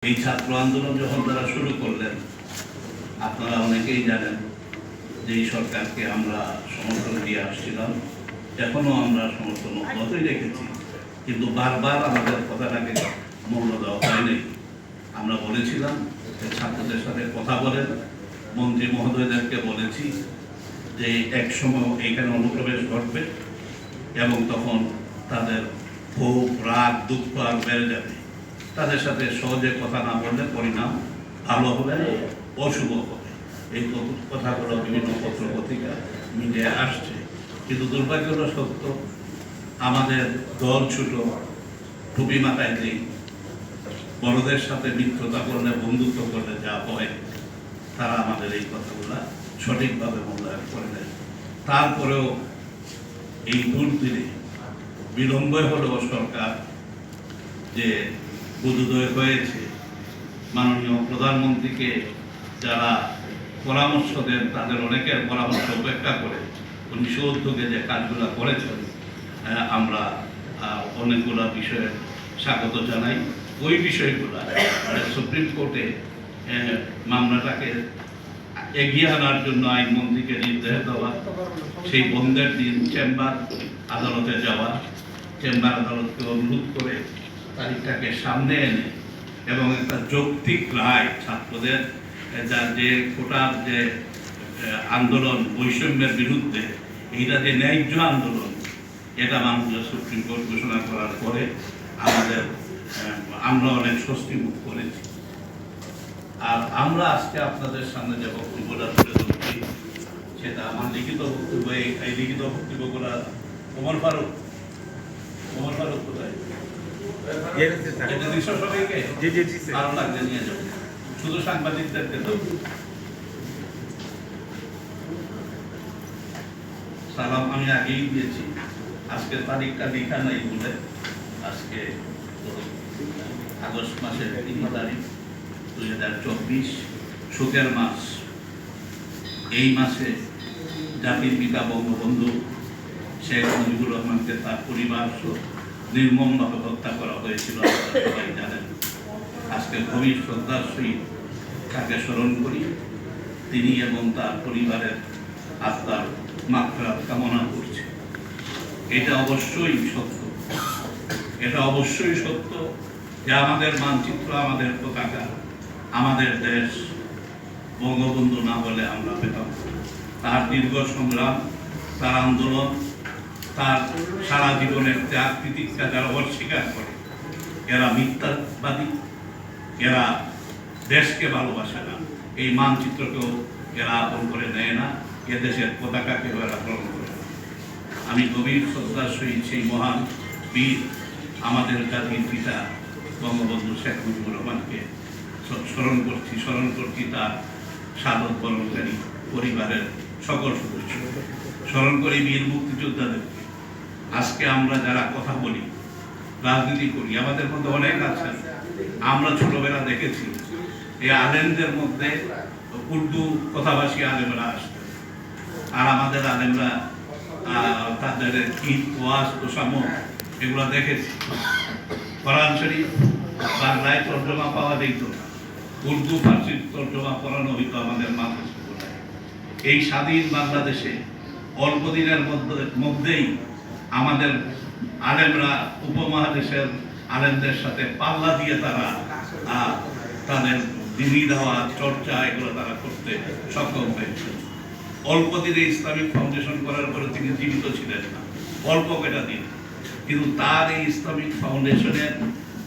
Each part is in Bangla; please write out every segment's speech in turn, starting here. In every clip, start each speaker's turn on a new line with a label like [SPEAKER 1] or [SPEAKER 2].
[SPEAKER 1] এই ছাত্র আন্দোলন যখন তারা শুরু করলেন, আপনারা অনেকেই জানেন যে এই সরকারকে আমরা সমর্থন দিয়ে আসছিলাম, এখনো আমরা সমর্থন অব্যাহতই রেখেছি, কিন্তু বারবার আমাদের কথাটাকে মূল্য দেওয়া হয়নি। আমরা বলেছিলাম যে ছাত্রদের সাথে কথা বলেন, মন্ত্রী মহোদয়দেরকে বলেছি যে এক সময় এইখানে অনুপ্রবেশ ঘটবে এবং তখন তাদের ক্ষোভ, রাগ, দুঃখ আর বেড়ে যাবে। তাদের সাথে সহজে কথা না বললে পরিণাম ভালো হবে না, অশুভ হবে। এই কথাগুলো বিভিন্ন পত্র পত্রিকা মিডিয়ায় আসছে, কিন্তু দুর্ভাগ্য হলো সত্য, আমাদের দল ছোট, টুপি মাথায় নেই, বড়দের সাথে মিত্রতা করলে, বন্ধুত্ব করলে যা হয়, তারা আমাদের এই কথাগুলো সঠিকভাবে মূল্যায়ন করে দেয়। তারপরেও এই দুর্দিনে বিলম্বে হলেও সরকার যে বোধোদয় হয়েছে, মাননীয় প্রধানমন্ত্রীকে যারা পরামর্শ দেন তাদের অনেকের পরামর্শ উপেক্ষা করে উনি উদ্যোগে যে কাজগুলো করেছেন, আমরা অনেকগুলো বিষয়ে স্বাগত জানাই। ওই বিষয়গুলো সুপ্রিম কোর্টে মামলাটাকে এগিয়ে আনার জন্য আইনমন্ত্রীকে নির্দেশ দেওয়া, সেই বন্ধের দিন চেম্বার আদালতে যাওয়া, চেম্বার আদালতকে অনুরোধ করে তারিখটাকে সামনে এনে এবং একটা যৌক্তিক রায়, ছাত্রদের যে কোটার যে আন্দোলন বৈষম্যের বিরুদ্ধে, এইটা যে ন্যায্য আন্দোলন, এটা মাননীয় সুপ্রিম কোর্ট ঘোষণা করার পরে আমরা অনেক স্বস্তি মুখ করেছি। আর আমরা আজকে আপনাদের সামনে যে বক্তব্যটা তুলে ধরছি, সেটা আমার লিখিত বক্তব্য। এই লিখিত বক্তব্যগুলা ওমর ফারুক কোথায়? শুধু সাংবাদিকদেরকে তো সালাম আমি আগেই দিয়েছি, আজকে তারিখটা লেখা নাই বলে আজকে আগস্ট মাসের 3 তারিখ 2024, শোকের মাস। এই মাসে জাতির পিতা বঙ্গবন্ধু শেখ মুজিবুর রহমানকে তার পরিবার নির্মমভাবে হত্যা করা হয়েছিল, সবাই জানেন। আজকে গভীর শ্রদ্ধার সহিত তাকে স্মরণ করি। তিনি এবং তার পরিবারের আত্মার মাগফিরাত কামনা করছে। এটা অবশ্যই সত্য, এটা অবশ্যই সত্য যে আমাদের মানচিত্র, আমাদের পতাকা, আমাদের দেশ বঙ্গবন্ধু না বলে আমরা পেতাম। তার দীর্ঘ সংগ্রাম, তার আন্দোলন, তার সারা জীবনের ত্যাগ তিতিক্ষা যারা অস্বীকার করে, এরা মিথ্যাবাদী, এরা দেশকে ভালোবাসে না, এই মানচিত্রকেও এরা আপন করে নেয় না, এ দেশের পতাকাকেও এরা গ্রহণ করে না। আমি গভীর শ্রদ্ধার সহিত সেই মহান বীর, আমাদের জাতির পিতা বঙ্গবন্ধু শেখ মুজিবুর রহমানকে স্মরণ করছি তার শাহাদত বরণকারী পরিবারের সকল সদস্য, স্মরণ করি বীর মুক্তিযোদ্ধাদেরকে। আজকে আমরা যারা কথা বলি, রাজনীতি করি, আমাদের মধ্যে অনেক আছেন, আমরা ছোটবেলা দেখেছি এই আলেমদের মধ্যে উর্দু কথাভাষী আলেমরা আসতেন, আর আমাদের আলেমরা তাদের ঈদ, ওয়াজ, তোষামো এগুলো দেখেছি। কোরআন শরীফ বাংলায় তর্জমা পাওয়া যেত না, উর্দু ফার্সির তর্জমা পড়ানো হইতো আমাদের মাদ্রাসাগুলোয়। এই স্বাধীন বাংলাদেশে অল্প দিনের মধ্যেই আমাদের আলেমরা উপমহাদেশের আলেমদের সাথে পাল্লা দিয়ে তারা তাদের দিনী দেওয়া চর্চা এগুলো তারা করতে সক্ষম হয়েছে। অল্প দিনে ইসলামিক ফাউন্ডেশন করার পরে তিনি জীবিত ছিলেন না, অল্প কয়টা দিন, কিন্তু তার এই ইসলামিক ফাউন্ডেশনের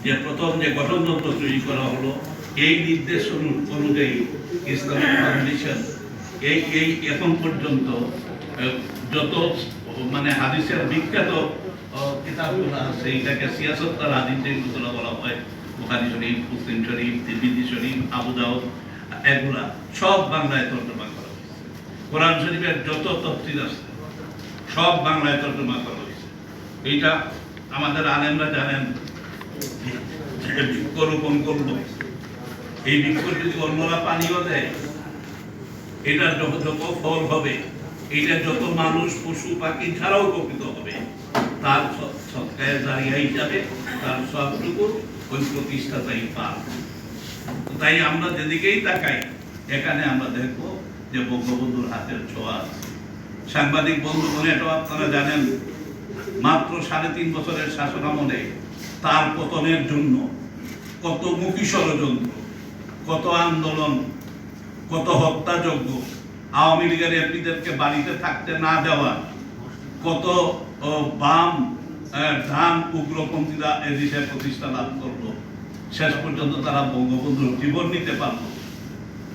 [SPEAKER 1] যে প্রথম যে গঠনতন্ত্র তৈরি করা হলো, এই নির্দেশ অনুযায়ী ইসলামিক ফাউন্ডেশন এই এখন পর্যন্ত যত হাদিসের বিখ্যাত কিতাবগুলো আছে, এইটাকে সিয়াসত তার হাদিস যেগুলো বলা হয়, বুখারী শরীফ, মুসলিম শরীফ, তিরমিজি শরীফ, আবু দাউদ, এগুলা সব বাংলায় তর্জমা করা হয়েছে। কোরআন শরীফের যত তাফসীর আছে সব বাংলায় তর্জমা করা হয়েছে। এইটা আমাদের আলেমরা জানেন। বৃক্ষরোপণ করলো, এই বৃক্ষ যদি অন্যরা পানিও দেয়, এটার যত ফল হবে, এটা যত মানুষ, পশু পাখি ছাড়াও উপকৃত হবে, তার সৎকারে দাঁড়িয়ে হিসাবে তার সবটুকু ওই প্রতিষ্ঠাতাই পান। তাই আমরা যেদিকেই তাকাই এখানে আমরা দেখব যে বঙ্গবন্ধুর হাতের ছোঁয়া আছে। সাংবাদিক বন্ধুগণ, এটাও আপনারা জানেন, মাত্র 3.5 বছরের শাসনামলে তার পতনের জন্য কত মুখী ষড়যন্ত্র, কত আন্দোলন, কত হত্যাযজ্ঞ, আওয়ামী লীগের এমপিদেরকে বাড়িতে থাকতে না দেওয়া, কত বাম ডান উগ্রপন্থীরা এদেশে প্রতিষ্ঠা লাভ করলো, শেষ পর্যন্ত তারা বঙ্গবন্ধুর জীবন নিতে পারল।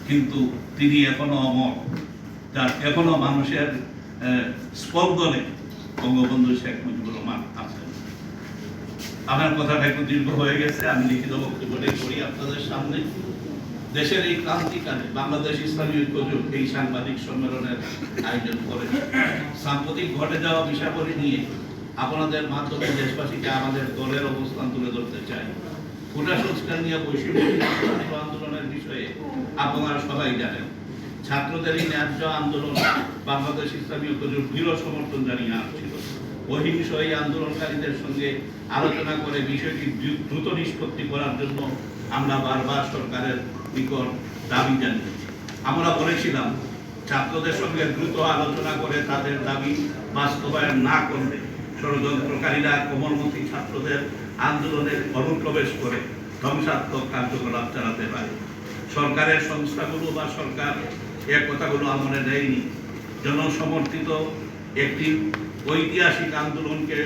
[SPEAKER 1] কিন্তু তিনি এখনো অমর, যার এখনো মানুষের স্পন্দনে বঙ্গবন্ধু শেখ মুজিবুর রহমান আছেন। আমার কথাটা একটু দীর্ঘ হয়ে গেছে, আমি লিখিত বক্তব্যটাই করি আপনাদের সামনে। দেশের এই ক্রান্তিকালে বাংলাদেশ ইসলামী ঐক্যজোট এই সাংবাদিক সম্মেলনের আয়োজন করে সাম্প্রতিক ঘটে যাওয়া বিষয়াবলী নিয়ে আপনাদের মাধ্যমে দেশবাসীকে আমাদের দলের অবস্থান তুলে ধরতে চাই। কোটা সংস্কার নিয়ে বৈষম্য আন্দোলনের বিষয়ে আপনারা সবাই জানেন। ছাত্রদের এই ন্যায্য আন্দোলন বাংলাদেশ ইসলামী ঐক্যজোট দৃঢ় সমর্থন জানিয়ে আসছিল। অহিংস এই আন্দোলনকারীদের সঙ্গে আলোচনা করে বিষয়টি দ্রুত নিষ্পত্তি করার জন্য আমরা বারবার সরকারের নিকট দাবি জানিয়েছি। আমরা বলেছিলাম, ছাত্রদের সঙ্গে দ্রুত আলোচনা করে তাদের দাবি বাস্তবায়ন না করলে ষড়যন্ত্রকারীরা কোমলমতি ছাত্রদের আন্দোলনের অনুপ্রবেশ করে ধ্বংসাত্মক কার্যকলাপ চালাতে পারে। সরকারের সংস্থাগুলো বা সরকার এ কথাগুলো আমলে নেয়নি। জনসমর্থিত একটি ঐতিহাসিক আন্দোলনকে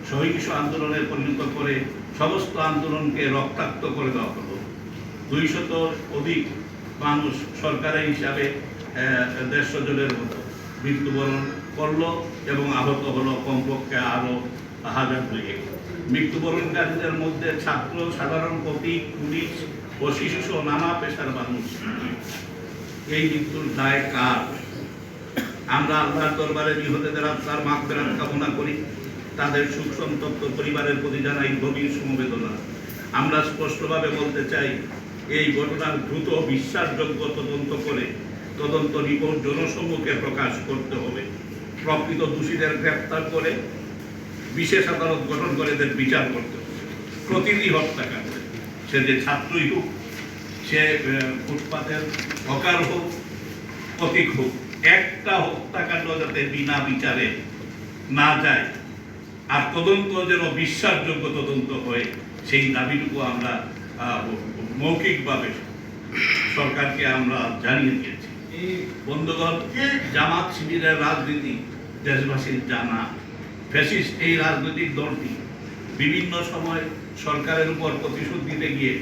[SPEAKER 1] সহিংস আন্দোলনে পরিণত করে সমস্ত আন্দোলনকে রক্তাক্ত করে দেওয়া হলো। 200 অধিক মানুষ সরকারের হিসাবে 150 জনের মতো মৃত্যুবরণ করলো এবং আহত হলো কমপক্ষে আরো 1000 মৃত্যুবরণকারীদের মধ্যে ছাত্র, সাধারণ প্রতীক, পুলিশ ও শিশু সহ নানা পেশার মানুষ। এই মৃত্যুর দায় কার? আমরা আল্লাহর দরবারে নিহতদের আত্মার মাগফিরাত কামনা করি, তাদের সুখ সন্তপ্ত পরিবারের প্রতি জানাই গভীর সমবেদনা। আমরা স্পষ্টভাবে বলতে চাই, এই ঘটনার দ্রুত বিশ্বাসযোগ্য তদন্ত করে তদন্ত রিপোর্ট জনসম্মুখে প্রকাশ করতে হবে। প্রকৃত দোষীদের গ্রেফতার করে বিশেষ আদালত গঠন করে এদের বিচার করতে হবে। প্রতিটি হত্যাকাণ্ডে, সে যে ছাত্রই হোক, সে ফুটপাতের হকার হোক, প্রতীক হোক, একটা হত্যাকাণ্ড যাতে বিনা বিচারে না যায় আর তদন্ত যেন বিশ্বাসযোগ্য তদন্ত হয়, সেই দাবিটুকু আমরা মৌখিকভাবে সরকারকে আমরা জানিয়ে দিয়েছি। বন্ধুগণ, জামাত শিবিরের রাজনীতি দেশবাসীর জানা। ফ্যাসিস্ট এই রাজনৈতিক দলটি বিভিন্ন সময় সরকারের উপর প্রতিশোধ দিতে গিয়ে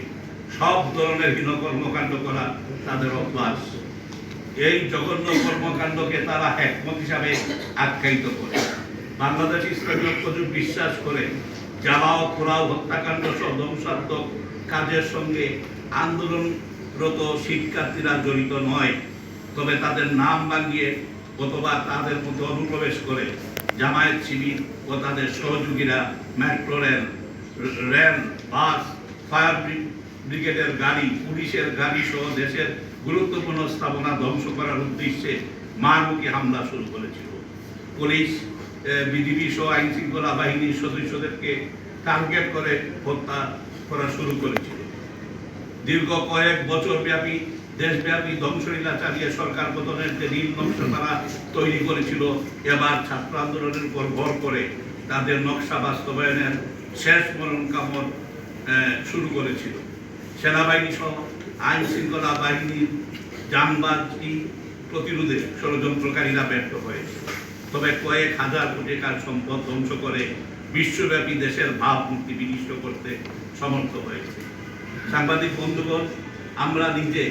[SPEAKER 1] সব ধরনের হীন কর্মকাণ্ড করা তাদের অভ্যাস। এই জঘন্য কর্মকাণ্ডকে তারা একমত হিসাবে আখ্যায়িত করে। বাংলাদেশ ইসলামী ঐক্যজোট বিশ্বাস করে জ্বালাও, পোড়াও, হত্যাকাণ্ড সহ ধ্বংসাত্মক কাজের সঙ্গে আন্দোলনরত শিক্ষার্থীরা জড়িত নয়। তবে তাদের নাম ভাঙিয়ে অথবা তাদের মধ্যে অনুপ্রবেশ করে জামায়াত শিবির ও তাদের সহযোগীরা মেট্রো রেল, বাস, ফায়ার ব্রিগেডের গাড়ি, পুলিশের গাড়ি সহ দেশের গুরুত্বপূর্ণ স্থাপনা ধ্বংস করার উদ্দেশ্যে মারমুখী হামলা শুরু করেছিল। পুলিশ, বিজিবি সহ আইন শৃঙ্খলা বাহিনীর সদস্যদেরকে টার্গেট করে হত্যা করা শুরু করেছিল। দীর্ঘ কয়েক বছর ব্যাপী দেশব্যাপী ধ্বংসলীলা চালিয়ে সরকার পতনের যে নীল নকশা তারা তৈরি করেছিল, এবার ছাত্র আন্দোলনের উপর ভর করে তাদের নকশা বাস্তবায়নের শেষ মরণ কামড় শুরু করেছিল। সেনাবাহিনী সহ আইন শৃঙ্খলা বাহিনীর জানবাজি প্রতিরোধে ষড়যন্ত্রকারীরা ব্যর্থ হয়েছে। তবে কয়েক হাজার কোটি টাকার সম্পদ ধ্বংস করে বিশ্বব্যাপী দেশের ভাবমূর্তি বিনষ্ট করতে সমর্থ হয়েছে। সাংবাদিক বন্ধুগণ, আমরা নিজে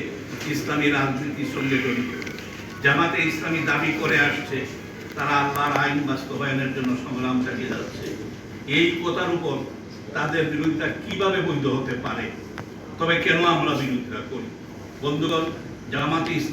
[SPEAKER 1] ইসলামী রাজনীতির সঙ্গে জড়িত। জামাতে ইসলামী দাবি করে আসছে তারা আল্লাহর আইন বাস্তবায়নের জন্য সংগ্রাম চালিয়ে যাচ্ছে। এই কথার উপর তাদের বিরোধিতা কিভাবে বৈধ হতে পারে? তবে কেন আমরা বিরোধিতা করি? বন্ধুগণ, জামাতে ইসলামী